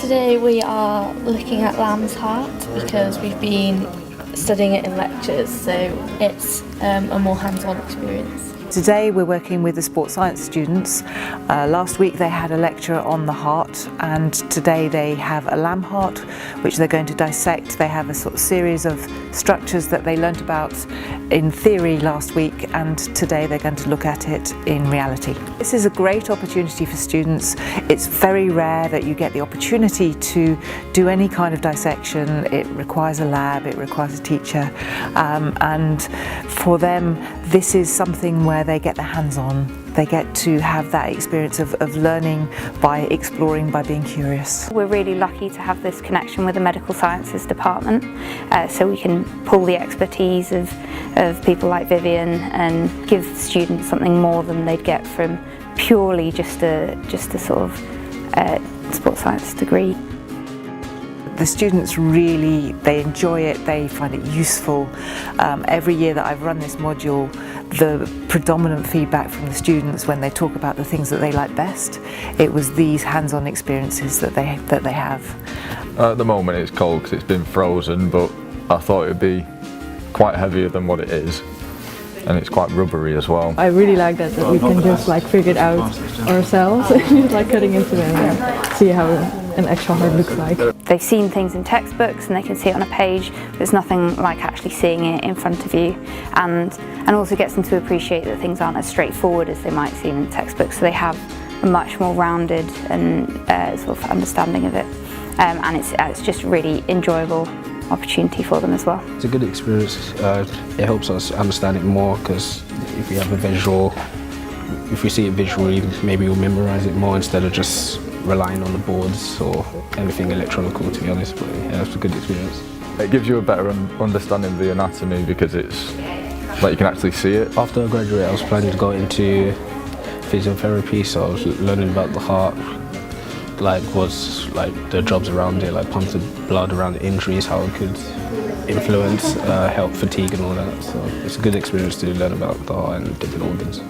Today we are looking at lamb's heart because we've been studying it in lectures, so it's a more hands-on experience. Today we're working with the sports science students. Last week they had a lecture on the heart, and today they have a lamb heart which they're going to dissect. They have a sort of series of structures that they learnt about in theory last week, and today they're going to look at it in reality. This is a great opportunity for students. It's very rare that you get the opportunity to do any kind of dissection. It requires a lab, it requires a teacher, and for them this is something where they get their hands on. They get to have that experience of learning by exploring, by being curious. We're really lucky to have this connection with the medical sciences department, so we can pull the expertise of people like Vivian and give students something more than they'd get from purely just a sort of sports science degree. The students really, they enjoy it, they find it useful. Every year that I've run this module, the predominant feedback from the students when they talk about the things that they like best, it was these hands-on experiences that they have. At the moment it's cold because it's been frozen, but I thought it would be quite heavier than what it is. And it's quite rubbery as well. I really like that we can just figure it out ourselves and just cutting into it and see how an actual heart looks like. They've seen things in textbooks and they can see it on a page. There's nothing like actually seeing it in front of you, and also gets them to appreciate that things aren't as straightforward as they might seem in textbooks. So they have a much more rounded and sort of understanding of it, and it's just really enjoyable opportunity for them as well. It's a good experience. It helps us understand it more, because if we have a visual, if we see it visually, maybe we'll memorize it more instead of just relying on the boards or anything electronic, to be honest. But yeah, it's a good experience. It gives you a better understanding of the anatomy because it's like you can actually see it. After I graduate, I was planning to go into physiotherapy, so I was learning about the heart, what's the jobs around it, pumping blood around the injuries, how it could influence health, fatigue and all that. So it's a good experience to learn about the heart and different organs.